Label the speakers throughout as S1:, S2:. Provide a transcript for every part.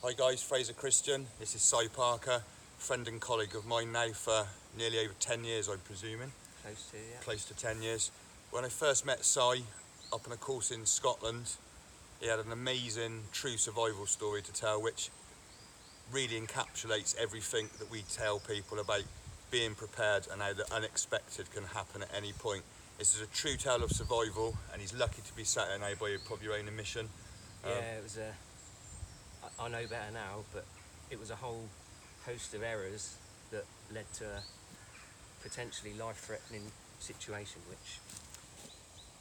S1: Hi guys, Fraser Christian. This is Si Parker, friend and colleague of mine now for nearly over 10 years, I'm presuming.
S2: Close to, yeah.
S1: Close to 10 years. When I first met Si up on a course in Scotland, he had an amazing true survival story to tell, which really encapsulates everything that we tell people about being prepared and how the unexpected can happen at any point. This is a true tale of survival, and he's lucky to be sat here now by probably your own admission.
S2: Yeah, it was I know better now, but it was a whole host of errors that led to a potentially life-threatening situation, which,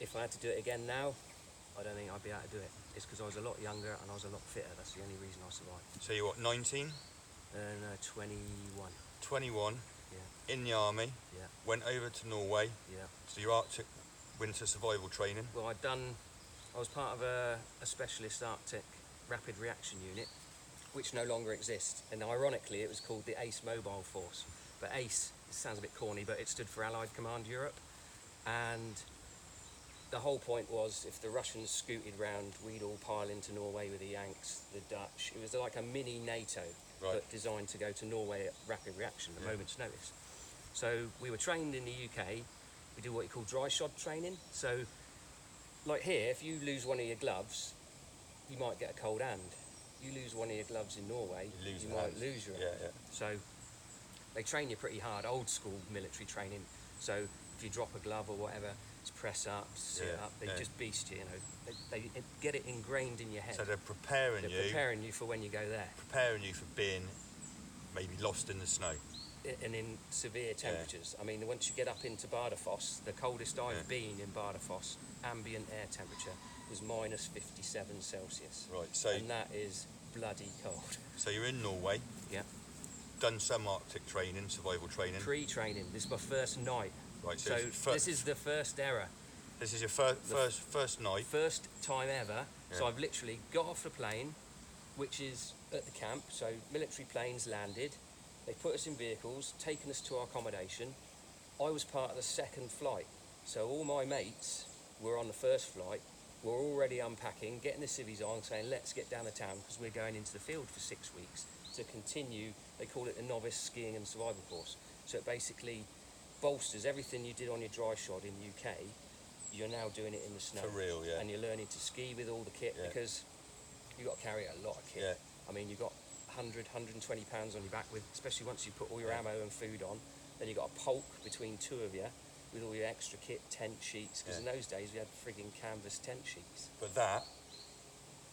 S2: if I had to do it again now, I don't think I'd be able to do it. It's because I was a lot younger and I was a lot fitter. That's the only reason I survived.
S1: So you're what, 19?
S2: No, 21.
S1: 21,
S2: Yeah,
S1: in the army,
S2: yeah,
S1: went over to Norway,
S2: yeah.
S1: so your Arctic winter survival training.
S2: Well, I was part of a specialist Arctic rapid reaction unit, which no longer exists. And ironically, it was called the ACE Mobile Force. But ACE, it sounds a bit corny, but it stood for Allied Command Europe. And the whole point was, if the Russians scooted round, we'd all pile into Norway with the Yanks, the Dutch. It was like a mini NATO,
S1: Right.
S2: but designed to go to Norway at rapid reaction, a moment's notice. So we were trained in the UK. We do what you call dry shod training. So, like here, if you lose one of your gloves, you might get a cold hand. You lose one of your gloves in Norway, you might lose your hand.
S1: Yeah.
S2: So they train you pretty hard, old school military training. So if you drop a glove or whatever, it's press up, sit up. They just beast you, They get it ingrained in your head.
S1: So they're preparing
S2: you for when you go there.
S1: Preparing you for being maybe lost in the snow.
S2: And in severe temperatures. I mean, once you get up into Bardufoss, the coldest I've been in Bardufoss, ambient air temperature was minus 57 Celsius.
S1: Right, so
S2: And that is bloody cold.
S1: so you're in Norway,
S2: Yeah.
S1: done some Arctic training, survival training.
S2: Pre-training. This is my first night.
S1: Right,
S2: So this is the first error.
S1: This is your first night.
S2: First time ever. So
S1: Yeah.
S2: I've literally got off the plane, which is at the camp. So military planes landed. They put us in vehicles, taken us to our accommodation. I was part of the second flight. So all my mates were on the first flight, were already unpacking, getting the civvies on, saying, let's get down the town because we're going into the field for 6 weeks to continue. They call it the novice skiing and survival course. So it basically bolsters everything you did on your dry shod in the UK. You're now doing it in the snow.
S1: For real, yeah.
S2: And you're learning to ski with all the kit because you've got to carry a lot of kit.
S1: Yeah.
S2: I mean, you've got 120 pounds on your back, with, especially once you put all your ammo and food on. Then you've got a polk between two of you with all your extra kit, tent sheets, because in those days we had frigging canvas tent sheets.
S1: But that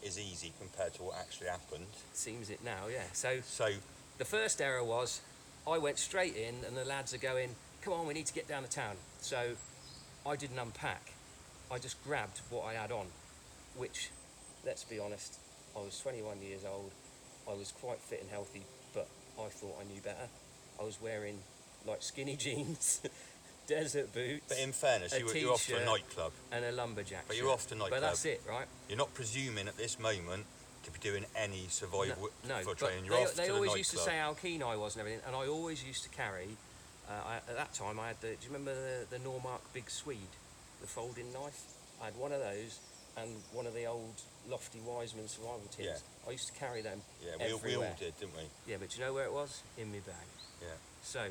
S1: is easy compared to what actually happened.
S2: Seems it now, yeah. So
S1: So
S2: the first error was I went straight in and the lads are going, come on, we need to get down the town. So I didn't unpack. I just grabbed what I had on, which, let's be honest, I was 21 years old. I was quite fit and healthy, but I thought I knew better. I was wearing like skinny jeans, desert boots.
S1: But in fairness, you're off to a nightclub.
S2: And a lumberjack.
S1: But you're off to a nightclub.
S2: But that's it, right?
S1: You're not presuming at this moment to be doing any survival for
S2: but
S1: training. You're off to the nightclub.
S2: They always used to say how keen I was and everything, and I always used to carry. At that time, I had do you remember the Normark Big Swede, the folding knife? I had one of those and one of the old Lofty Wiseman survival tins.
S1: Yeah.
S2: I used to carry them.
S1: Yeah, we
S2: everywhere.
S1: all did, didn't we?
S2: Yeah, but you know where it was? In my bag.
S1: Yeah.
S2: So.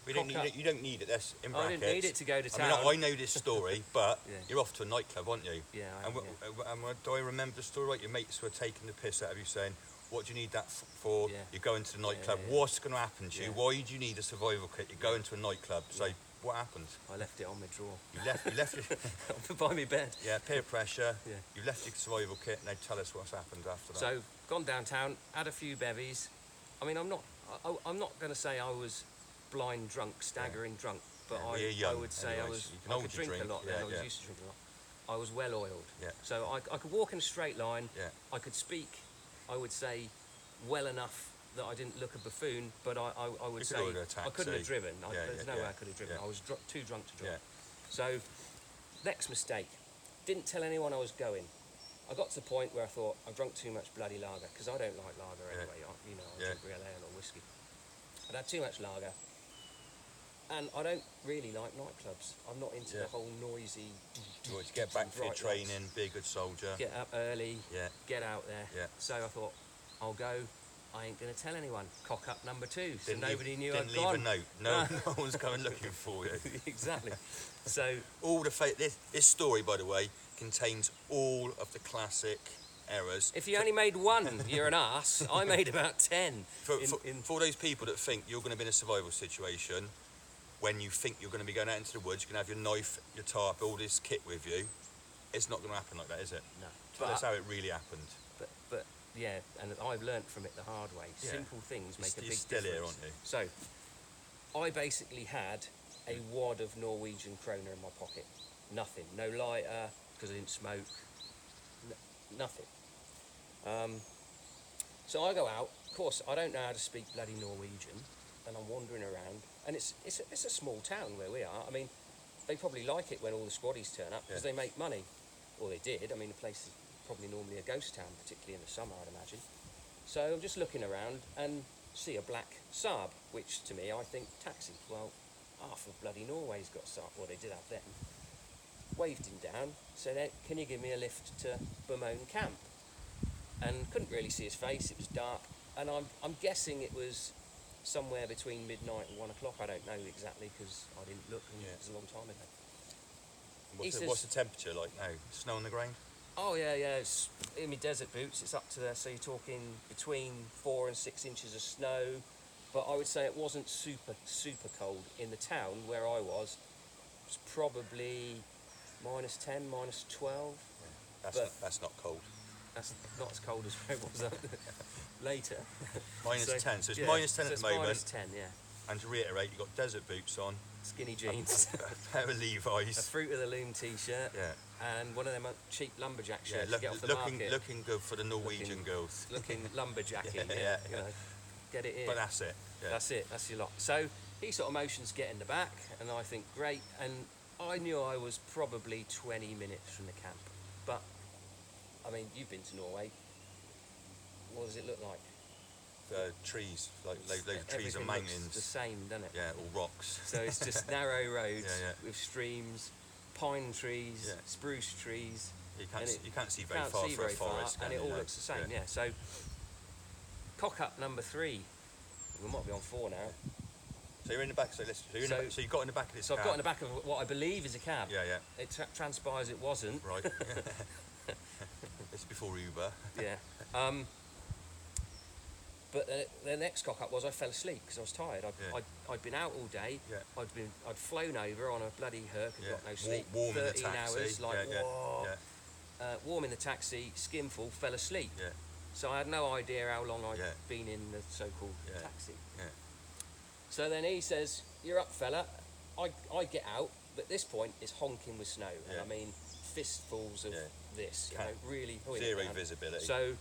S1: We don't need it. You don't need it. That's in
S2: I
S1: brackets.
S2: didn't need it to go to town.
S1: I mean, I know this story, but
S2: Yeah.
S1: you're off to a nightclub, aren't you?
S2: Yeah, I am,
S1: And do I remember the story right? Your mates were taking the piss out of you, saying, "What do you need that for?
S2: Yeah.
S1: You're going to the nightclub.
S2: Yeah.
S1: What's going to happen to you?
S2: Yeah.
S1: Why do you need a survival kit? You're going to a nightclub." So what happened?
S2: I left it on my drawer.
S1: You left it.
S2: By my bed.
S1: Yeah, peer pressure.
S2: Yeah.
S1: You left your survival kit. Now tell us what's happened after that.
S2: So gone downtown, had a few bevies. I mean, I'm not going to say I was blind drunk, staggering drunk, but I would say
S1: anyways.
S2: I could drink a lot then. I was used to drinking a lot. I was well oiled.
S1: Yeah.
S2: So I could walk in a straight line.
S1: Yeah.
S2: I could speak, I would say, well enough that I didn't look a buffoon, but I would say I couldn't have driven. There's no way I could have driven.
S1: Yeah.
S2: I was too drunk to drive.
S1: Yeah.
S2: So, next mistake, didn't tell anyone I was going. I got to the point where I thought, I've drunk too much bloody lager, because I don't like lager anyway. I drink real ale or whiskey. I'd had too much lager. And I don't really like nightclubs. I'm not into the whole noisy.
S1: You want to get back for your training, be a good soldier.
S2: Get up early,
S1: Yeah.
S2: get out there.
S1: Yeah.
S2: So I thought, I'll go. I ain't going to tell anyone. Cock up number 2. So
S1: Didn't
S2: nobody knew
S1: didn't
S2: I'd
S1: leave
S2: gone.
S1: a note. No, no one's coming looking for you.
S2: Exactly. So
S1: All the this story, by the way, contains all of the classic errors.
S2: if you only made one, you're an arse. I made about 10.
S1: For those people that think you're going to be in a survival situation, when you think you're going to be going out into the woods, you're going to have your knife, your tarp, all this kit with you, it's not going to happen like that, is it?
S2: No.
S1: Tell us how it really happened.
S2: But yeah, and I've learnt from it the hard way.
S1: Yeah.
S2: Simple things make a big
S1: You're still
S2: difference.
S1: here, aren't you?
S2: So, I basically had a wad of Norwegian kroner in my pocket. Nothing. No lighter, because I didn't smoke. Nothing. So I go out. Of course, I don't know how to speak bloody Norwegian, and I'm wandering around. And it's a small town where we are. I mean, they probably like it when all the squaddies turn up, because they make money. Or they did. I mean, the place is probably normally a ghost town, particularly in the summer, I'd imagine. So I'm just looking around and see a black Saab, which to me I think taxi. Well, half of bloody Norway's got Saab. Well, they did have them. Waved him down, said, "Hey, can you give me a lift to Bumone camp?" And couldn't really see his face. It was dark, and I'm guessing it was somewhere between midnight and 1 o'clock. I don't know exactly because I didn't look, and it was a long time ago.
S1: What's the temperature like now? Snow on the ground?
S2: Oh yeah, it's in my desert boots. It's up to there, so you're talking between 4 and 6 inches of snow. But I would say it wasn't super cold. In the town where I was, it was probably -10, -12.
S1: That's not cold.
S2: That's not as cold as where it was later.
S1: -10, so it's -10 at the moment.
S2: -10, yeah.
S1: And to reiterate, you've got desert boots on,
S2: Skinny jeans,
S1: a pair of
S2: a
S1: Levi's.
S2: Fruit of the Loom t-shirt,
S1: Yeah.
S2: and one of them cheap lumberjack
S1: Yeah,
S2: shirts to get off the market.
S1: looking good for the Norwegian girls.
S2: Looking lumberjacky,
S1: Yeah.
S2: you know, get it in.
S1: But that's it. Yeah.
S2: That's it, that's your lot. So he sort of motions get in the back, and I think, great. And I knew I was probably 20 minutes from the camp. But, I mean, you've been to Norway. What does it look like?
S1: Trees, like loads of trees
S2: Everything
S1: and
S2: looks
S1: mountains.
S2: the same, doesn't it?
S1: Yeah, all rocks.
S2: So it's just narrow roads
S1: Yeah.
S2: with streams, pine trees,
S1: Yeah.
S2: spruce trees.
S1: You
S2: And
S1: can't see
S2: you
S1: very
S2: can't
S1: far
S2: see
S1: for a
S2: very far,
S1: forest.
S2: and
S1: can
S2: it
S1: you?
S2: all
S1: No.
S2: looks the same, yeah. So, cock up number 3. We might be on 4 now.
S1: So you're in the back. So you got in the back of this.
S2: So I've
S1: car.
S2: got in the back of what I believe is a cab.
S1: Yeah.
S2: It transpires it wasn't.
S1: Right. It's before Uber.
S2: Yeah. But the next cock up was I fell asleep because I was tired. I'd been out all day.
S1: Yeah.
S2: I'd flown over on a bloody herc and got no sleep.
S1: Warm in the
S2: 13
S1: taxi.
S2: hours, like whoa.
S1: Yeah.
S2: Warm in the taxi, skinful, fell asleep.
S1: Yeah.
S2: So I had no idea how long I'd
S1: Yeah.
S2: been in the so-called
S1: Yeah.
S2: taxi.
S1: Yeah.
S2: So then he says, "You're up, fella." I get out, but at this point it's honking with snow, and
S1: Yeah.
S2: I mean fistfuls of this, really pulling it
S1: Zero
S2: down.
S1: visibility.
S2: So,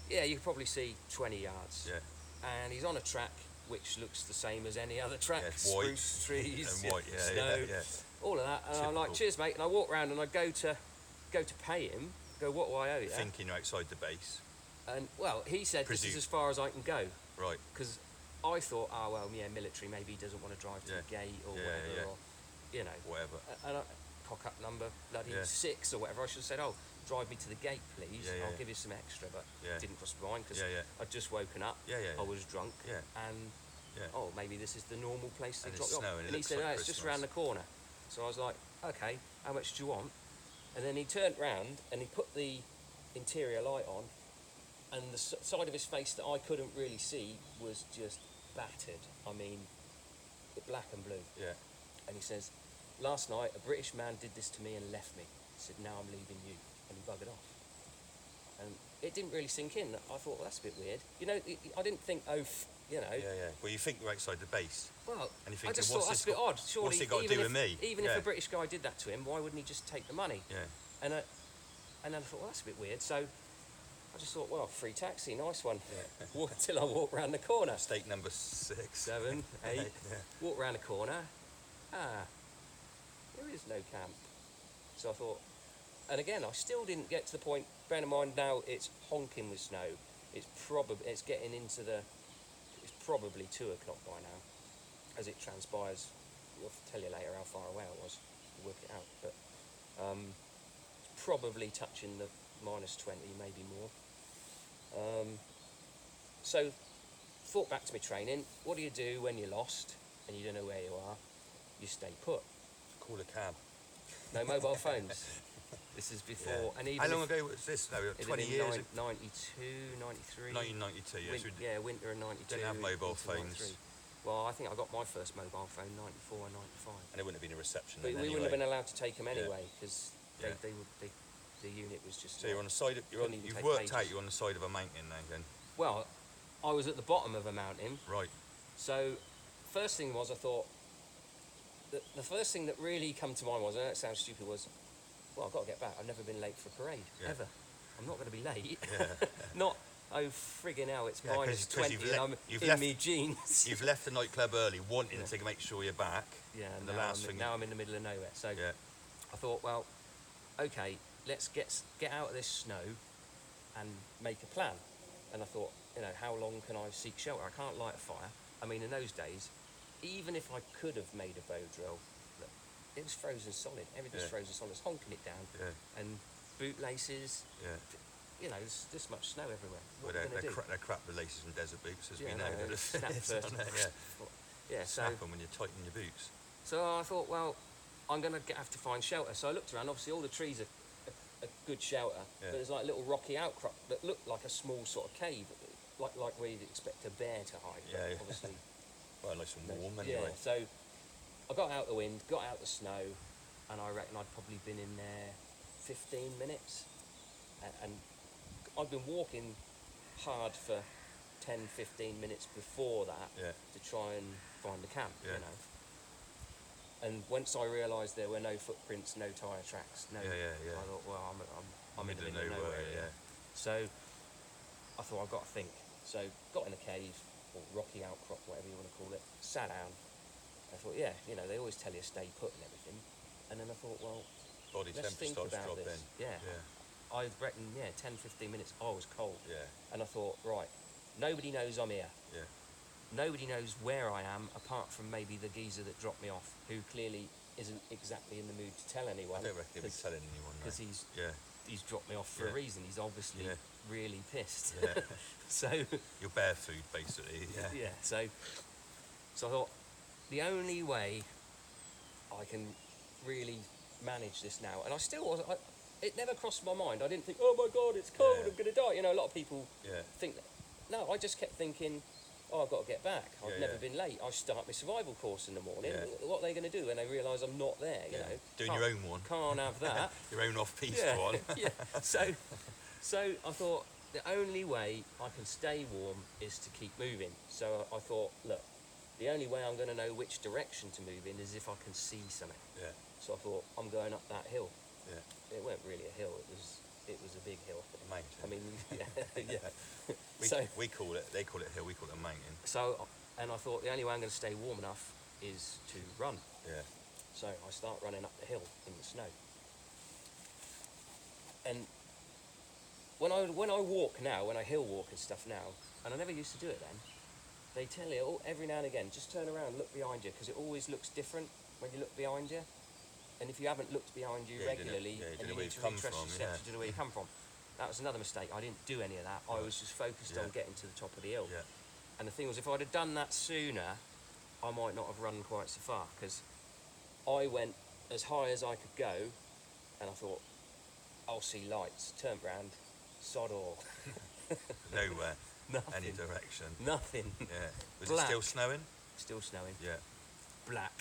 S2: yeah, you can probably see 20 yards.
S1: Yeah.
S2: And he's on a track which looks the same as any other track.
S1: Yeah, it's white
S2: Spruce trees,
S1: and white.
S2: snow,
S1: Yeah.
S2: all of that. And I'm like,
S1: Typical.
S2: "Cheers, mate." And I walk around and I go to pay him. Go, "What do I owe you?"
S1: Thinking you're outside the base.
S2: And well, he said, "This is as far as I can go."
S1: Right.
S2: Because I thought, oh well, yeah, military. Maybe he doesn't want to drive to the gate or whatever, or you know,
S1: Whatever.
S2: And I, cock up number bloody 6 or whatever. I should have said, "Oh, drive me to the gate, please. I'll give you some extra." But it didn't cross my mind because I'd just woken up. I was drunk. And oh, maybe this is the normal place to
S1: And
S2: drop
S1: it's
S2: you off.
S1: snowing,
S2: And he said,
S1: like
S2: "Oh, it's just
S1: Christmas."
S2: round the corner." So I was like, "Okay, how much do you want?" And then he turned round and he put the interior light on, and the side of his face that I couldn't really see was just battered. I mean, black and blue.
S1: Yeah.
S2: And he says, "Last night a British man did this to me and left me. He said, now I'm leaving you." And he buggered off. And it didn't really sink in. I thought, well, that's a bit weird. You know, I didn't think, you know.
S1: Yeah. Well, you think you're outside the base.
S2: Well,
S1: And you
S2: I
S1: think,
S2: just
S1: what's
S2: thought that's
S1: this
S2: a bit odd. Surely,
S1: what's it got to
S2: even
S1: do
S2: if,
S1: with me?
S2: Even if a British guy did that to him, why wouldn't he just take the money?
S1: Yeah.
S2: And then I thought, well, that's a bit weird. So I just thought, well, free taxi, nice one. Walk till I walk round the corner.
S1: Mistake number 6.
S2: 7, 8. Walk round the corner. There is no camp. So I thought, and again, I still didn't get to the point. Bear in mind now, it's honking with snow. It's getting into it's probably 2 o'clock by now, as it transpires. I'll tell you later how far away I was to work it out, but it's probably touching the -20, maybe more. So, thought back to my training. What do you do when you're lost and you don't know where you are? You stay put.
S1: Call a cab.
S2: No mobile phones. This is before, and even
S1: how long ago was this? No, 20 years.
S2: 92, 93.
S1: 1992. Yes,
S2: Winter of 92.
S1: didn't have mobile
S2: into
S1: phones.
S2: 93. Well, I think I got my first mobile phone 94 or 95.
S1: And it wouldn't have been a reception.
S2: But
S1: then
S2: we
S1: anyway.
S2: wouldn't have been allowed to take them anyway because
S1: Yeah.
S2: the unit was just.
S1: So you're on the side of.
S2: Couldn't even
S1: You've
S2: take
S1: worked
S2: pages.
S1: out you're on the side of a mountain now. Then.
S2: Well, I was at the bottom of a mountain.
S1: Right.
S2: So, first thing was I thought. The first thing that really come to mind was, and that sounds stupid, was, well, I've got to get back. I've never been late for a parade ever. I'm not going to be late.
S1: Yeah.
S2: Not. Oh, friggin' hell, it's minus 20
S1: you've
S2: and I'm in me jeans.
S1: You've left the nightclub early, wanting to make sure you're back.
S2: Yeah,
S1: and
S2: now I'm in the middle of nowhere. So
S1: Yeah.
S2: I thought, well, okay, let's get out of this snow and make a plan. And I thought, how long can I seek shelter? I can't light a fire. I mean, in those days, even if I could have made a bow drill, look, it was frozen solid. Everything's frozen solid. It's honking it down.
S1: Yeah.
S2: And boot laces.
S1: Yeah.
S2: There's this much snow everywhere. What
S1: Well,
S2: are you going to do?
S1: they're crap the laces and desert boots, as we know.
S2: no, snap
S1: It's
S2: first.
S1: on there, yeah.
S2: Yeah, so
S1: Snap them when you tighten your boots.
S2: I thought, well, I'm going to have to find shelter. So I looked around. Obviously, all the trees are a good shelter, but there's like little rocky outcrop that looked like a small sort of cave, like where you'd expect a bear to hide. But
S1: Yeah.
S2: obviously.
S1: Well, nice and warm anyway.
S2: Yeah. So I got out the wind, got out the snow, and I reckon I'd probably been in there 15 minutes, and I'd been walking hard for 10, 15 minutes before that to try and find the camp, And once I realised there were no footprints, no tyre tracks, I thought, well, I'm in the middle of nowhere.
S1: Yeah.
S2: So I thought, I've got to think. So got in a cave, or rocky outcrop, whatever you want to call it, sat down. I thought, they always tell you stay put and everything. And then I thought, well,
S1: Body
S2: let's
S1: temperature
S2: think
S1: starts
S2: about
S1: dropping.
S2: this. Yeah. I reckon, 10, 15 minutes, I was cold.
S1: Yeah.
S2: And I thought, right, nobody knows I'm here.
S1: Yeah.
S2: Nobody knows where I am, apart from maybe the geezer that dropped me off, who clearly isn't exactly in the mood to tell anyone.
S1: I don't reckon he'll be telling anyone.
S2: Because he's dropped me off for a reason. He's obviously really pissed.
S1: Yeah.
S2: So
S1: Your bear food, basically. Yeah.
S2: yeah. So I thought the only way I can really manage this now, and I still wasn't. It never crossed my mind. I didn't think, oh my God, it's cold. I'm going to die. A lot of people think that. No, I just kept thinking, oh, I've got to get back. I've never been late. I start my survival course in the morning.
S1: Yeah.
S2: What are they going to do when they realise I'm not there?
S1: Doing your own one.
S2: Can't have that.
S1: Your own off-piste one.
S2: Yeah. So I thought the only way I can stay warm is to keep moving. So I thought, look, the only way I'm going to know which direction to move in is if I can see something.
S1: Yeah.
S2: So I thought, I'm going up that hill.
S1: Yeah.
S2: It weren't really a hill. It was a big hill.
S1: A mountain.
S2: I mean, yeah.
S1: We call it. They call it a hill. We call it a mountain.
S2: So, and I thought the only way I'm going to stay warm enough is to run.
S1: Yeah.
S2: So I start running up the hill in the snow. And when I walk now, when I hill walk and stuff now, and I never used to do it then, they tell you every now and again, just turn around, look behind you, because it always looks different when you look behind you. And if you haven't looked behind you regularly, and you need to retrace your steps, you don't know where you come from. That was another mistake. I didn't do any of that. I was just focused on getting to the top of the hill.
S1: Yeah.
S2: And the thing was, if I'd have done that sooner, I might not have run quite so far, because I went as high as I could go, and I thought, I'll see lights. Turned round, sod all.
S1: Nowhere.
S2: Nothing.
S1: Any direction.
S2: Nothing.
S1: Yeah. Was
S2: Black.
S1: it still snowing?
S2: Still snowing.
S1: Yeah.
S2: Black.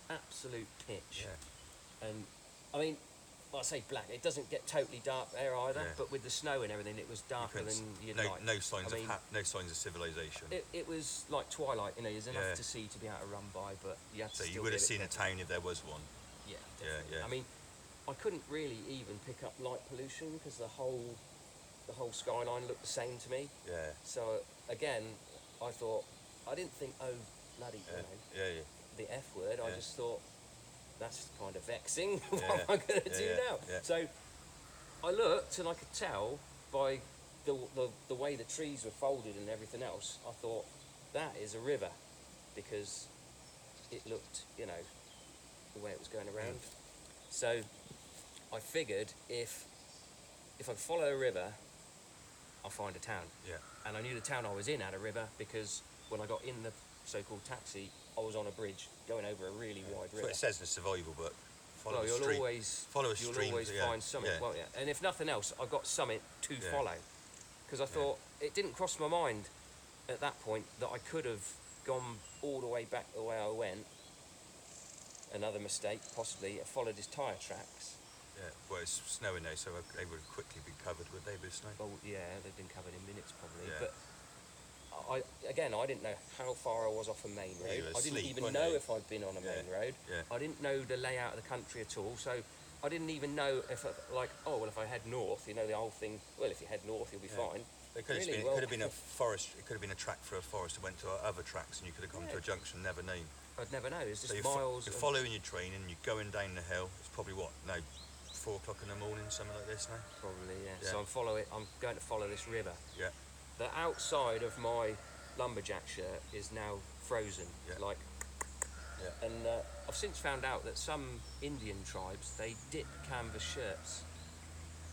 S2: Absolute pitch.
S1: Yeah.
S2: And, I mean, well, I say black, it doesn't get totally dark there either, but with the snow and everything, it was darker than you'd like.
S1: No signs of civilization.
S2: It was like twilight, there's enough to see to be able to run by, but you had to
S1: So
S2: still
S1: you would have
S2: give it
S1: seen a town if there was one.
S2: Yeah, definitely.
S1: Yeah.
S2: I mean, I couldn't really even pick up light pollution because the whole skyline looked the same to me.
S1: Yeah.
S2: So again, I thought, I didn't think, oh bloody, the F word. I just thought, that's kind of vexing. What am I going to do now?
S1: Yeah.
S2: So I looked and I could tell by the way the trees were folded and everything else, I thought, that is a river, because it looked, the way it was going around. So I figured if I follow a river, I'll find a town.
S1: Yeah.
S2: And I knew the town I was in had a river because when I got in the so-called taxi, I was on a bridge going over a really wide
S1: That's
S2: river.
S1: what it says in the survival book.
S2: Well, you'll always find something.
S1: Yeah.
S2: Well, yeah. And if nothing else, I've got something to
S1: Yeah.
S2: follow. Because I thought, it didn't cross my mind at that point that I could have gone all the way back the way I went. Another mistake, possibly. I followed his tyre tracks.
S1: Yeah. Well, it's snowing now, so they would quickly be covered, would they, with snow?
S2: Oh, yeah, they've been covered in minutes probably.
S1: Yeah.
S2: But I didn't know how far I was off a main road.
S1: you were
S2: I didn't
S1: asleep,
S2: even
S1: weren't
S2: know
S1: you?
S2: if I'd been on a main road.
S1: Yeah.
S2: I didn't know the layout of the country at all. So I didn't even know if, if I head north, the whole thing, well, if you head north, you'll be fine.
S1: It could,
S2: Really,
S1: it could have been a forest. It could have been a track through a forest that went to other tracks, and you could have come to a junction, never known.
S2: I'd never know. It's just
S1: So
S2: miles.
S1: you're following your train, and you're going down the hill. It's probably 4 o'clock in the morning, something like this now.
S2: Probably, yeah.
S1: Yeah.
S2: So I'm going to follow this river.
S1: Yeah.
S2: The outside of my lumberjack shirt is now frozen.
S1: Yeah. Yeah.
S2: And I've since found out that some Indian tribes, they dip canvas shirts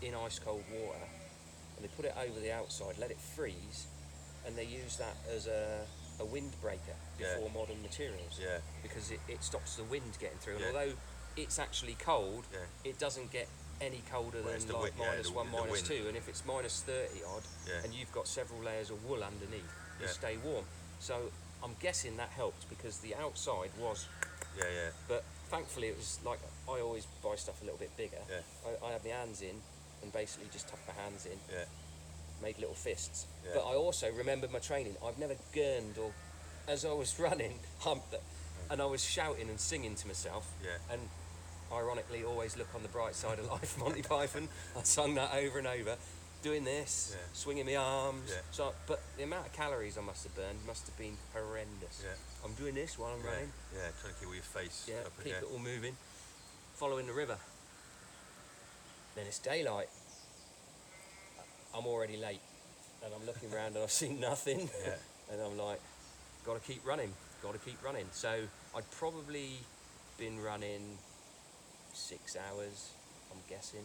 S2: in ice cold water, and they put it over the outside, let it freeze, and they use that as a windbreaker before modern materials.
S1: Yeah.
S2: Because it stops the wind getting through. And
S1: Yeah.
S2: although it's actually cold,
S1: Yeah.
S2: it doesn't get any colder
S1: Well, it's
S2: than
S1: the
S2: like
S1: wind,
S2: -1,
S1: the wind.
S2: -2. And if it's -30 odd,
S1: Yeah.
S2: and you've got several layers of wool underneath, you
S1: Yeah.
S2: stay warm. So I'm guessing that helped because the outside was.
S1: Yeah.
S2: But thankfully it was like, I always buy stuff a little bit bigger.
S1: Yeah.
S2: I have my hands in and basically just tuck my hands in,
S1: Yeah.
S2: made little fists.
S1: Yeah.
S2: But I also remembered my training. I've never gurned or, as I was running, humped it, and I was shouting and singing to myself.
S1: Yeah.
S2: And ironically, always look on the bright side of life, Monty Python. I sung that over and over, doing this,
S1: Yeah.
S2: swinging my arms.
S1: Yeah.
S2: So, but the amount of calories I must have burned must have been horrendous.
S1: Yeah.
S2: I'm doing this while I'm running.
S1: Yeah. Trying to keep all your face.
S2: Yeah,
S1: up,
S2: keep it all moving, following the river. Then it's daylight. I'm already late, and I'm looking around and I've seen nothing.
S1: Yeah.
S2: And I'm like, got to keep running. So I'd probably been running 6 hours, I'm guessing.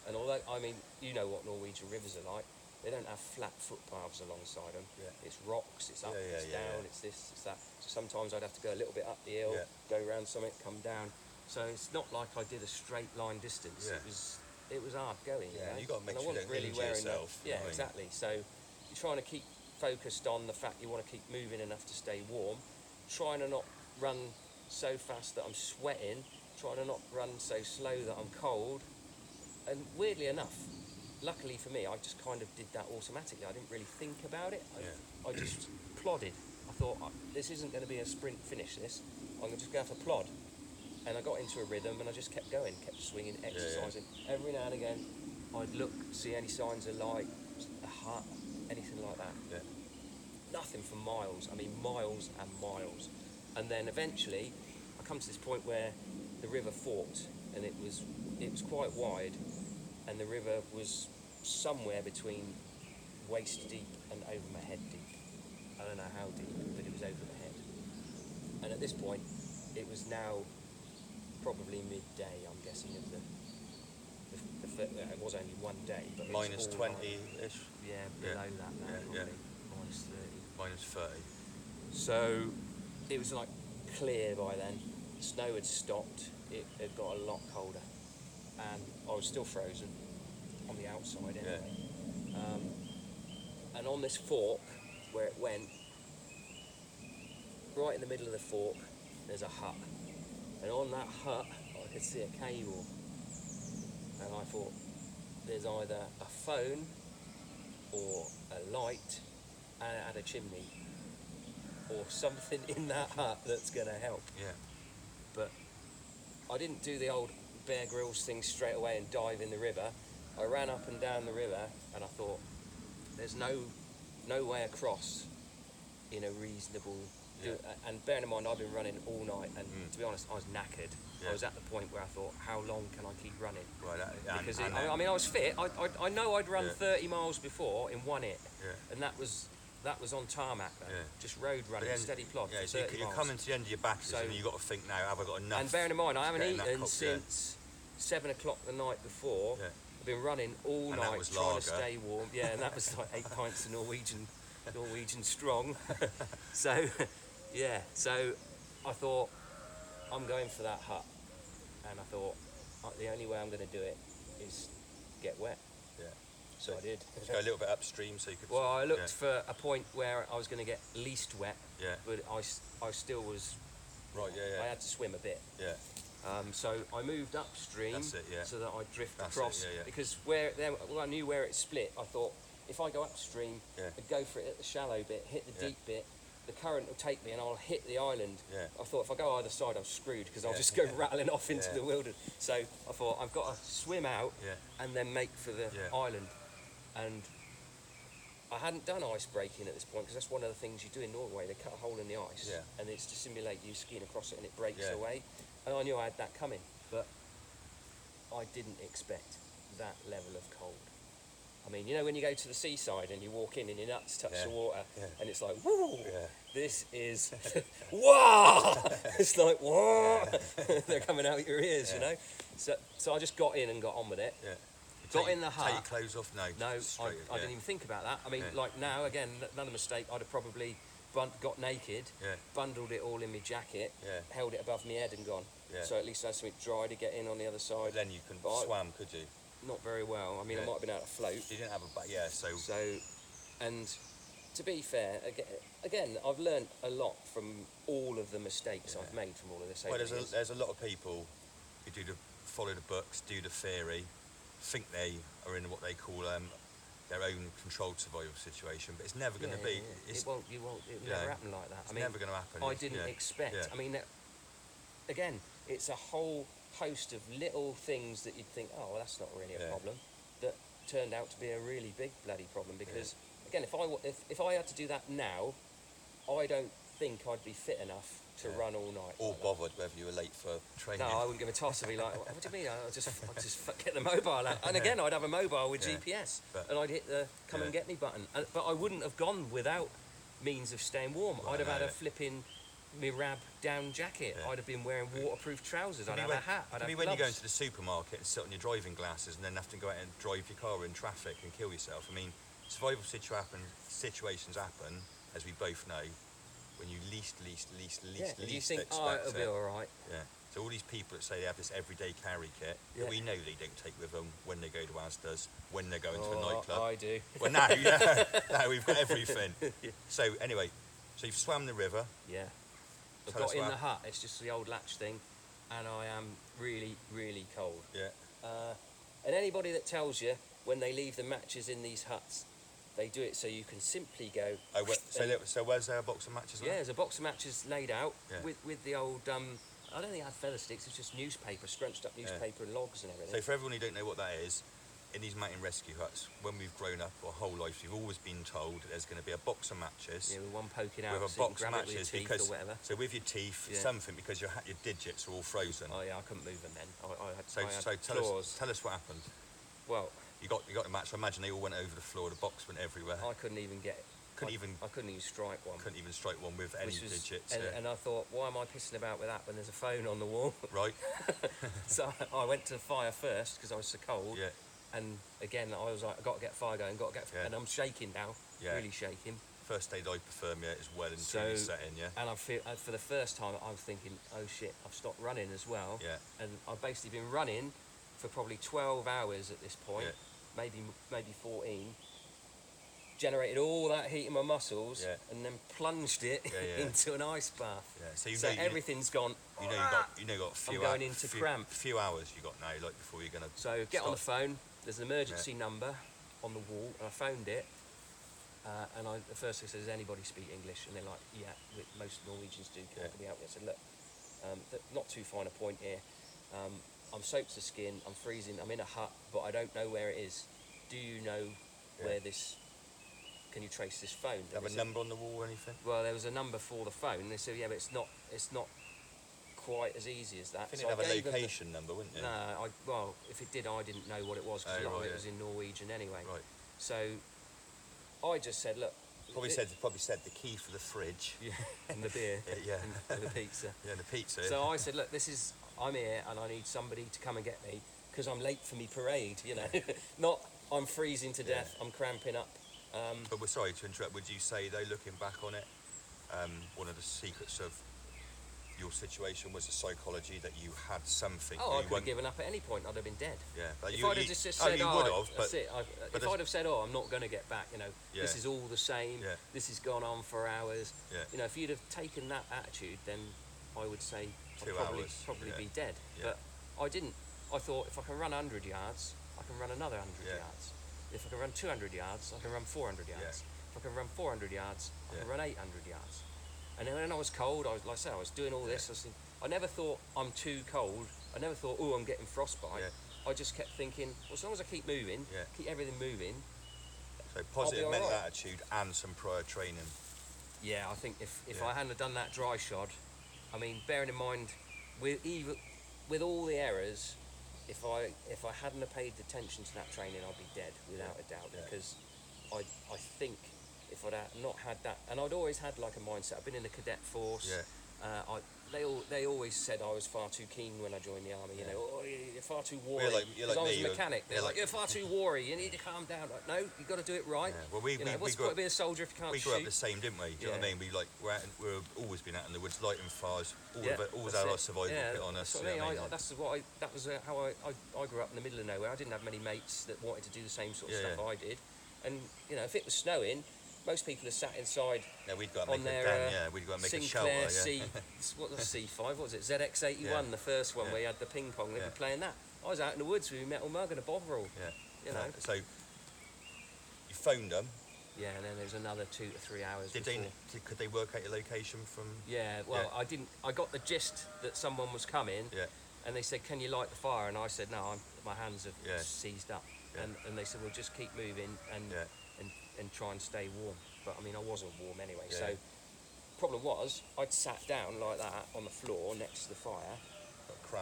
S2: And although, I mean, you know what Norwegian rivers are like. They don't have flat footpaths alongside them.
S1: Yeah.
S2: It's rocks, it's up,
S1: Yeah,
S2: it's
S1: yeah,
S2: down,
S1: yeah.
S2: it's this, it's that. So sometimes I'd have to go a little bit up the hill,
S1: Yeah.
S2: go around something, come down. So it's not like I did a straight line distance.
S1: Yeah.
S2: It was hard going.
S1: Yeah,
S2: you know?
S1: you gotta make
S2: And I
S1: sure you
S2: wasn't
S1: don't
S2: really
S1: injure
S2: wearing
S1: yourself,
S2: Yeah,
S1: you know what I mean?
S2: exactly. So you're trying to keep focused on the fact you want to keep moving enough to stay warm, trying to not run so fast that I'm sweating, trying to not run so slow that I'm cold. And weirdly enough, luckily for me, I just kind of did that automatically. I didn't really think about it. I just plodded. I thought, this isn't going to be a sprint finish, this. I'm just going to have to plod. And I got into a rhythm and I just kept going, kept swinging, exercising. Every now and again, I'd look, see any signs of light, a hut, anything like that.
S1: Yeah.
S2: Nothing for miles. I mean, miles and miles. And then eventually, I come to this point where the river forked, and it was quite wide, and the river was somewhere between waist deep and over my head deep. I don't know how deep, but it was over my head. And at this point, it was now probably midday, I'm guessing, of it was only one day, but it was
S1: Minus
S2: all
S1: 20-ish.
S2: yeah, below that now,
S1: Yeah.
S2: probably. Minus 30.
S1: Minus 30.
S2: So it was like clear by then. Snow had stopped. It had got a lot colder, and I was still frozen on the outside anyway. And on this fork where it went, right in the middle of the fork, there's a hut, and on that hut I could see a cable, and I thought, there's either a phone or a light, and it had a chimney, or something in that hut that's going to help.
S1: Yeah.
S2: But I didn't do the old Bear Grylls thing straight away and dive in the river. I ran up and down the river, and I thought, there's no way across in a reasonable...
S1: Yeah.
S2: And bearing in mind, I've been running all night, and to be honest, I was knackered.
S1: Yeah.
S2: I was at the point where I thought, how long can I keep running?
S1: Right.
S2: Because I mean, I was fit. I know I'd run
S1: Yeah.
S2: 30 miles before in one hit,
S1: Yeah.
S2: and that was on tarmac though.
S1: Yeah.
S2: Just road running, steady plod.
S1: Yeah,
S2: for
S1: so
S2: 30
S1: you're
S2: miles.
S1: coming to the end of your batteries,
S2: So-
S1: and you've got to think now, have I got enough?
S2: And bearing in mind, I haven't
S1: getting that
S2: eaten
S1: cooked,
S2: since 7 o'clock the night before,
S1: Yeah.
S2: I've been running all
S1: And that
S2: night
S1: was
S2: trying
S1: lager.
S2: to stay warm. Yeah, and that was like 8 pints of Norwegian strong. So, yeah, so I thought, I'm going for that hut. And I thought, the only way I'm going to do it is get wet.
S1: Yeah.
S2: So I did.
S1: Just go a little bit upstream so you could...
S2: Well, I looked
S1: yeah.
S2: for a point where I was going to get least wet,
S1: Yeah.
S2: but I still was...
S1: Right, yeah.
S2: I had to swim a bit.
S1: Yeah.
S2: So I moved upstream
S1: That's it, yeah.
S2: so that I'd drift
S1: That's
S2: across.
S1: it, yeah.
S2: Because I knew where it split, I thought, if I go upstream,
S1: Yeah.
S2: I'd go for it at the shallow bit, hit the
S1: Yeah.
S2: deep bit, the current will take me and I'll hit the island.
S1: Yeah.
S2: I thought, if I go either side, I'm screwed because I'll
S1: Yeah.
S2: just go rattling off into
S1: Yeah.
S2: the wilderness. So I thought, I've got to swim out
S1: Yeah.
S2: and then make for the
S1: Yeah.
S2: island. And I hadn't done ice breaking at this point because that's one of the things you do in Norway. They cut a hole in the ice
S1: Yeah.
S2: and it's to simulate you skiing across it and it breaks
S1: Yeah.
S2: away. And I knew I had that coming, but I didn't expect that level of cold. I mean, you know when you go to the seaside and you walk in and your nuts touch
S1: Yeah.
S2: the water
S1: Yeah.
S2: and it's like, woo,
S1: Yeah.
S2: this is, wow! It's like, whoa! They're coming out your ears, you know? So I just got in and got on with it.
S1: Yeah.
S2: Got in the hut.
S1: Take your clothes off? No.
S2: No,
S1: straight,
S2: I didn't even think about that. I mean,
S1: Yeah.
S2: like now, again, another mistake, I'd have probably got naked,
S1: Yeah.
S2: bundled it all in my jacket,
S1: Yeah.
S2: held it above my head and gone.
S1: Yeah.
S2: So at least I had something dry to get in on the other side.
S1: But then you couldn't
S2: But I-
S1: swam, could you?
S2: Not very well. I mean, I
S1: Yeah.
S2: might have been able to float.
S1: You didn't have a yeah. So
S2: So, and to be fair, again, I've learned a lot from all of the mistakes I've made from all of this.
S1: well,
S2: over the years.
S1: there's a lot of people who follow the books, do the theory, think they are in what they call their own controlled survival situation, but it's never going to
S2: Yeah,
S1: be.
S2: yeah.
S1: It's
S2: It won't
S1: you
S2: never
S1: know,
S2: happen like that.
S1: It's never going to happen.
S2: I didn't
S1: Yeah.
S2: expect.
S1: Yeah.
S2: I mean, again, it's a whole host of little things that you'd think, oh, well, that's not really a
S1: Yeah.
S2: problem, that turned out to be a really big bloody problem. Because again, if I had to do that now, I don't think I'd be fit enough to run all night.
S1: Or
S2: like that.
S1: bothered whether you were late for training.
S2: No, I wouldn't give a toss. I'd be like, what do you mean? I'd just get the mobile out. And again, I'd have a mobile with
S1: Yeah.
S2: GPS,
S1: But-
S2: and I'd hit the come
S1: Yeah.
S2: and get me button. But I wouldn't have gone without means of staying warm.
S1: Well,
S2: I'd have had
S1: no.
S2: a flipping Mirab down jacket.
S1: Yeah.
S2: I'd have been wearing waterproof trousers. I'd
S1: Can
S2: have
S1: you
S2: a hat. I'd
S1: can
S2: have
S1: you when you go
S2: gloves.
S1: into the supermarket and sit on your driving glasses and then have to go out and drive your car in traffic and kill yourself? I mean, survival situations happen, as we both know, when you least
S2: Yeah, and you think,
S1: expect
S2: oh, it'll
S1: it.
S2: be all right.
S1: Yeah. So all these people that say they have this everyday carry kit
S2: Yeah.
S1: that we know they don't take with them when they go to Asda's, when they're going to a
S2: Oh,
S1: nightclub.
S2: I do.
S1: Well, now, yeah, now we've got everything. So anyway, so you've swam the river.
S2: Yeah. I've
S1: Tell us
S2: got in
S1: what
S2: the hut. It's just the old latch thing, and I am really, really cold.
S1: Yeah.
S2: And anybody that tells you when they leave the matches in these huts, they do it so you can simply go.
S1: Oh, so where's there a box of matches?
S2: Yeah, there's a box of matches laid out
S1: Yeah.
S2: with the old. I don't think it had feather sticks. It's just newspaper, scrunched up newspaper and logs and everything.
S1: So for everyone who don't know what that is, in these mountain rescue huts, when we've grown up our whole lives, we've always been told that there's going to be a box of matches.
S2: Yeah, with one poking out,
S1: With a
S2: so you can
S1: box
S2: grab
S1: of
S2: it with your
S1: matches
S2: teeth
S1: because
S2: or whatever.
S1: so with your teeth,
S2: Yeah.
S1: something because your digits are all frozen.
S2: Oh yeah, I couldn't move them then. I had
S1: So tell
S2: claws.
S1: us what happened.
S2: Well,
S1: You got the match. I imagine they all went over the floor. The box went everywhere.
S2: I couldn't even get.
S1: Couldn't even
S2: strike one.
S1: couldn't even strike one with any
S2: Which was-
S1: digits.
S2: And,
S1: yeah.
S2: and I thought, why am I pissing about with that when there's a phone on the wall?
S1: Right.
S2: So I went to the fire first because I was so cold.
S1: Yeah.
S2: And again, I was like, I've got to get fire going,
S1: Yeah.
S2: and I'm shaking now,
S1: Yeah.
S2: really shaking.
S1: First aid hypothermia is well and
S2: So-
S1: truly set in. Yeah.
S2: And I feel, for the first time, I was thinking, oh shit, I've stopped running as well.
S1: Yeah.
S2: And I've basically been running for probably 12 hours at this point,
S1: Yeah.
S2: maybe 14. Generated all that heat in my muscles,
S1: Yeah.
S2: and then plunged it
S1: Yeah, yeah.
S2: into an ice bath.
S1: Yeah. So
S2: So everything's gone.
S1: you got a few.
S2: I'm going into cramp.
S1: Few hours you got now, like before you're gonna.
S2: So get on the
S1: stop.
S2: phone. There's an emergency number on the wall, and I phoned it. And the first thing says, "Does anybody speak English?" And they're like, "Yeah, most Norwegians do. Can
S1: Yeah.
S2: we help you?" I said, "Look, not too fine a point here. I'm soaked to the skin. I'm freezing. I'm in a hut, but I don't know where it is. Do you know where this? Can you trace this phone?"
S1: Do you have a number on the wall or anything?
S2: Well, there was a number for the phone. They said, "Yeah, but it's not quite as easy as that."
S1: I think
S2: So
S1: you'd have a
S2: gave them the-
S1: location number, wouldn't you?
S2: No, well, if it did, I didn't know what it was because
S1: Oh,
S2: a lot of
S1: right,
S2: it was in Norwegian anyway.
S1: Right.
S2: So I just said, look,
S1: Probably said the key for the fridge.
S2: yeah, and the beer,
S1: Yeah.
S2: and the pizza.
S1: Yeah, the pizza.
S2: So I said, look, I'm here, and I need somebody to come and get me. because I'm late for me parade, you know. Not I'm freezing to death, I'm cramping up.
S1: But we're sorry to interrupt. Would you say, though, looking back on it, one of the secrets of your situation was the psychology that you had something?
S2: Oh, I
S1: you
S2: could have given up at any point. I'd have been dead.
S1: Yeah, but
S2: If
S1: you,
S2: I'd have
S1: you,
S2: just
S1: oh,
S2: said,
S1: you
S2: oh,
S1: would have,
S2: that's
S1: but
S2: it. If I'd have said, oh, I'm not going to get back, you know, this is all the same.
S1: Yeah.
S2: This has gone on for hours.
S1: Yeah.
S2: You know, if you'd have taken that attitude, then I would say
S1: 2
S2: I'd
S1: hours,
S2: probably be dead.
S1: Yeah.
S2: But I didn't. I thought if I can run 100 yards, I can run another 100 yards. If I can run 200 yards, I can run 400 yards. If I can run 400 yards, I can run 800 yards. And then when I was cold, I was, like I say, I was doing all this. I never thought I'm too cold. I never thought, oh, I'm getting frostbite. I just kept thinking, well, as long as I keep moving, keep everything moving.
S1: So positive mental
S2: right.
S1: attitude and some prior training.
S2: Yeah, I think if I hadn't have done that dry shod, I mean, bearing in mind, with all the errors, if I hadn't have paid attention to that training, I'd be dead without a doubt. Because I think if I'd not had that, and I'd always had like a mindset. I've been in the cadet force. They always said I was far too keen when I joined the army. You know, oh, you're far too wary.
S1: You're like
S2: I was
S1: me,
S2: a mechanic. They're like, you're far too wary. You need to calm down. Like, no, you got to do it right.
S1: Yeah. Well,
S2: what's the point of being a soldier if you can't
S1: we
S2: shoot?
S1: grew up the same, didn't we? Do you know what I mean? We've always been out in the woods, lighting fires. Always had our survival kit on us.
S2: That's what that was how I grew up in the middle of nowhere. I didn't have many mates that wanted to do the same sort of stuff I did. And you know, if it was snowing, most people are sat inside.
S1: Yeah, we'd got to
S2: on
S1: make
S2: their
S1: we'd got to make
S2: Sinclair
S1: a shelter.
S2: what was C5? What was it? ZX81, the first one where you had the ping pong. They'd be playing that. I was out in the woods with a metal mug and a bovril. You know.
S1: So you phoned them.
S2: Yeah, and then there's another 2 to 3 hours.
S1: Could they work out your location from?
S2: Yeah. Well, I didn't. I got the gist that someone was coming.
S1: Yeah.
S2: And they said, "Can you light the fire?" And I said, "No, my hands have seized up."
S1: Yeah.
S2: And they said, "Well, just keep moving and try and stay warm." But I mean, I wasn't warm anyway.
S1: Yeah.
S2: So, problem was, I'd sat down like that on the floor next to the fire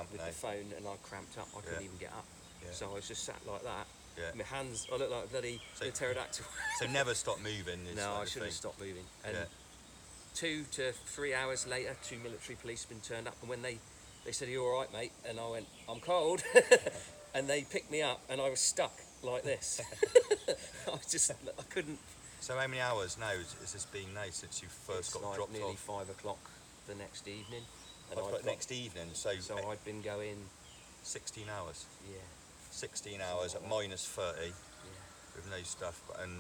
S2: with the phone, and I cramped up. I couldn't even get up. Yeah. So I was just sat like that. Yeah. My hands, I looked like a bloody pterodactyl.
S1: So never stop moving.
S2: No, I should have stopped moving. And 2 to 3 hours later, 2 military policemen turned up, and when they said, "Are you all right, mate?" And I went, "I'm cold," and they picked me up, and I was stuck like this. I couldn't.
S1: So how many hours now has this been now since you first got dropped
S2: nearly
S1: off?
S2: 5 o'clock the next evening.
S1: And next evening, so
S2: I'd been going
S1: 16 hours.
S2: Yeah.
S1: 16 hours at minus 30 with no stuff. And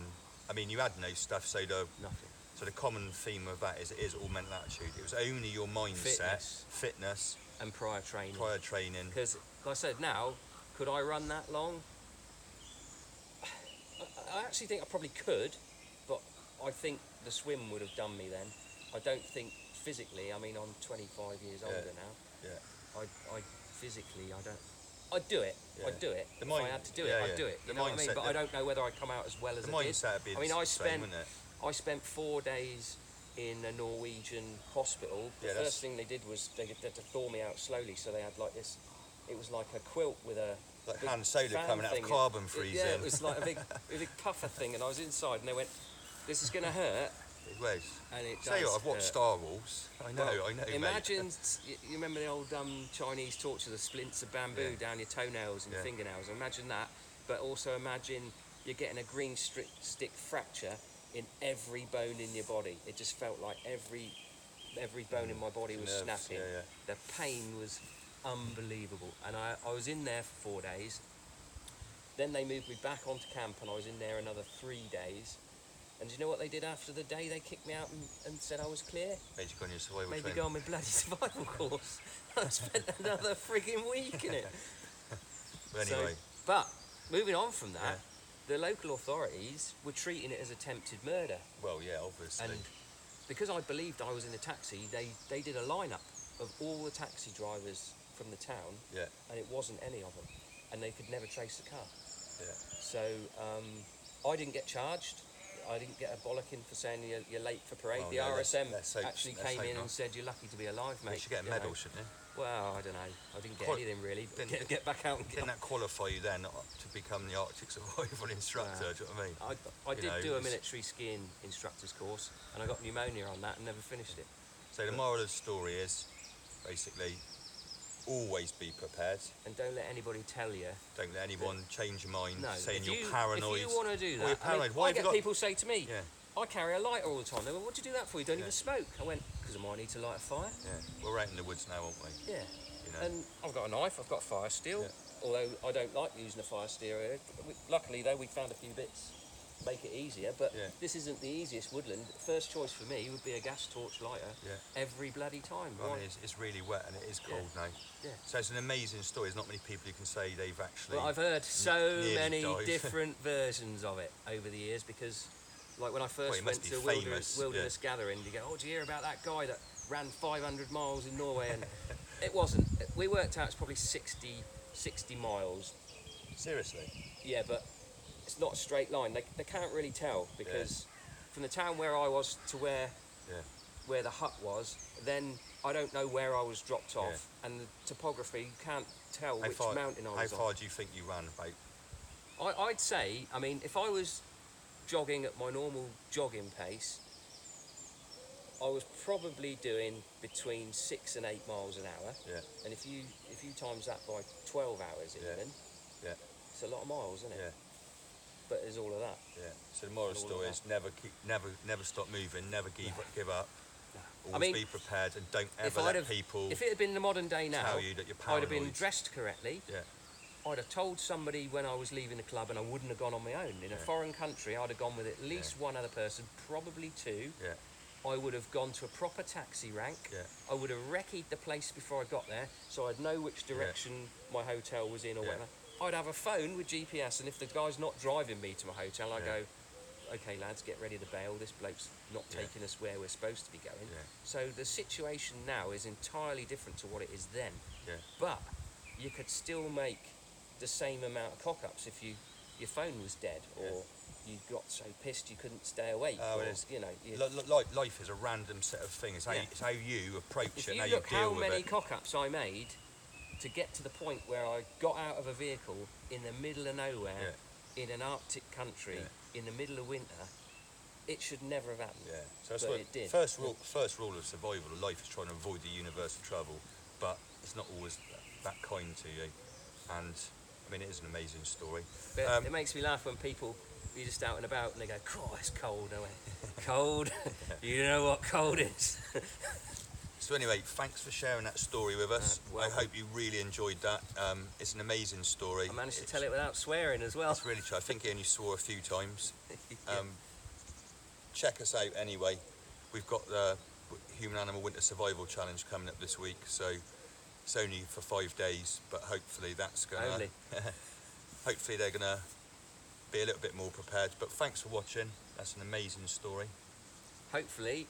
S1: I mean, you had no stuff, so
S2: nothing.
S1: So the common theme of that is it is all mental attitude. It was only your mindset, fitness,
S2: and prior training.
S1: Because,
S2: like I said, now could I run that long? I actually think I probably could, but I think the swim would have done me then. I don't think physically. I mean, I'm 25 years older now.
S1: Yeah.
S2: I physically, I don't. I'd do it.
S1: Yeah.
S2: If I had to do it, I'd do it. You know what I mean? But I don't know whether I'd come out as well as I did.
S1: I mean,
S2: I spent 4 days in a Norwegian hospital. The first thing they did was they had to thaw me out slowly. So they had like this. It was like a quilt with a
S1: like Han Solo coming out of carbon freezing.
S2: Yeah, it was like a big puffer thing, and I was inside, and they went, "This is going to hurt."
S1: It was.
S2: And it
S1: Tell you what, I've watched Star Wars. I know.
S2: Imagine,
S1: mate.
S2: You remember the old Chinese torture, the splints of bamboo down your toenails and fingernails. Imagine that, but also imagine you're getting a green stick fracture in every bone in your body. It just felt like every bone in my body was snapping. The pain was unbelievable, and I was in there for 4 days. Then they moved me back onto camp, and I was in there another 3 days. And do you know what they did after the day? They kicked me out and said I was clear.
S1: Made you go on your survival
S2: Made me go on my bloody survival course. I spent another frigging week in it.
S1: But anyway.
S2: But moving on from that, the local authorities were treating it as attempted murder.
S1: Well, yeah, obviously.
S2: And because I believed I was in a taxi, they did a lineup of all the taxi drivers from the town.
S1: Yeah.
S2: And it wasn't any of them. And they could never trace the car.
S1: Yeah.
S2: So I didn't get charged. I didn't get a bollocking for saying you're late for parade. The RSM actually came in and said, "You're lucky to be alive, mate."
S1: You should get a medal, shouldn't you?
S2: Well, I don't know. I didn't get anything really. Get back out and get.
S1: Didn't that qualify you then to become the Arctic survival instructor? Do you know what I mean?
S2: I did do a military skiing instructor's course, and I got pneumonia on that and never finished it.
S1: So the moral of the story is, basically, Always be prepared.
S2: And don't let anybody tell you.
S1: Don't let anyone change your mind,
S2: No,
S1: saying
S2: if
S1: you're paranoid.
S2: If you want to do
S1: Or you're
S2: that,
S1: paranoid.
S2: I get people say to me,
S1: Yeah.
S2: I carry a lighter all the time. They go, what do you do that for? You don't even smoke. I went, because I might need to light a fire.
S1: Yeah, we're out in the woods now, aren't we?
S2: Yeah.
S1: You know.
S2: And I've got a knife, I've got a fire steel.
S1: Yeah.
S2: Although I don't like using a fire steel. Luckily, though, we found a few bits make it easier. But this isn't the easiest woodland. First choice for me would be a gas torch lighter every bloody time.
S1: I mean, it's really wet and it is cold now.
S2: Yeah.
S1: So it's an amazing story. There's not many people who can say they've actually.
S2: Well, I've heard so many
S1: died.
S2: different versions of it over the years because, like when I first went to wilderness gathering, you go, oh, do you hear about that guy that ran 500 miles in Norway? And it wasn't. We worked out it's probably 60 miles.
S1: Seriously?
S2: Yeah, but it's not a straight line. They can't really tell because from the town where I was to where the hut was, then I don't know where I was dropped off, and the topography, you can't tell which mountain I was on.
S1: How far do you think you ran about?
S2: I'd say, I mean, if I was jogging at my normal jogging pace, I was probably doing between 6 and 8 miles an hour.
S1: Yeah.
S2: And if you times that by 12 hours even, it's a lot of miles, isn't it?
S1: Yeah.
S2: But there's all of that.
S1: Yeah. So the moral of the story is never stop moving, never give up.
S2: No.
S1: Always be prepared and don't ever let people.
S2: If it had been the modern day now,
S1: tell you that you're paranoid.
S2: I'd have been dressed correctly.
S1: Yeah.
S2: I'd have told somebody when I was leaving the club, and I wouldn't have gone on my own. In a foreign country, I'd have gone with at least one other person, probably two.
S1: Yeah.
S2: I would have gone to a proper taxi rank.
S1: Yeah.
S2: I would have recce'd the place before I got there, so I'd know which direction my hotel was in or whatever. I'd have a phone with GPS, and if the guy's not driving me to my hotel, I go, okay, lads, get ready to bail. This bloke's not taking us where we're supposed to be going.
S1: Yeah.
S2: So the situation now is entirely different to what it is then.
S1: Yeah.
S2: But you could still make the same amount of cock-ups if your phone was dead or you got so pissed you couldn't stay awake.
S1: Oh,
S2: or,
S1: it is.
S2: you know,
S1: Life is a random set of things. It's how you approach
S2: if
S1: it,
S2: you
S1: how
S2: look
S1: you deal
S2: how
S1: with
S2: many
S1: it.
S2: cock-ups I made to get to the point where I got out of a vehicle in the middle of nowhere, in an Arctic country, in the middle of winter, it should never have happened.
S1: Yeah. So that's
S2: but
S1: what
S2: it did.
S1: First rule of survival of life is trying to avoid the universal trouble, but it's not always that kind to you. And I mean, it is an amazing story.
S2: But it makes me laugh when people, you're just out and about and they go, "Oh, it's cold." I went, "Cold? You know what cold is."
S1: So anyway, thanks for sharing that story with us. I hope you really enjoyed that. It's an amazing story.
S2: I managed to tell it without swearing as well.
S1: That's really true. I think he only swore a few times. Check us out anyway. We've got the Human Animal Winter Survival Challenge coming up this week, so it's only for 5 days, but hopefully that's gonna hopefully they're gonna be a little bit more prepared. But thanks for watching. That's an amazing story.
S2: Hopefully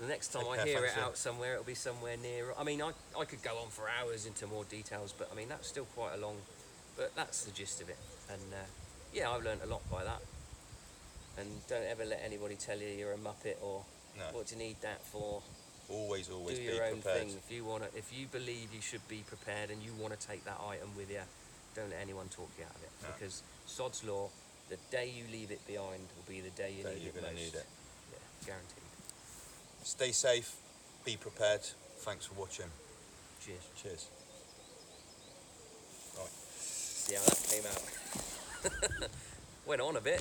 S2: the next time
S1: Take
S2: I
S1: care,
S2: hear it
S1: Fraser.
S2: out somewhere, it'll be somewhere near. I mean, I could go on for hours into more details, but I mean, that's still quite a long, but that's the gist of it. And yeah, I've learnt a lot by that. And don't ever let anybody tell you you're a muppet or what do you need that for.
S1: Always
S2: Do
S1: be
S2: your own
S1: prepared.
S2: thing. If you believe you should be prepared and you want to take that item with you, don't let anyone talk you out of it.
S1: No.
S2: Because sod's law, the day you leave it behind will be the day you need it most.
S1: Need it.
S2: Yeah, guaranteed.
S1: Stay safe, be prepared. Thanks for watching.
S2: Cheers.
S1: Cheers. Right.
S2: See how that came out. Went on a bit.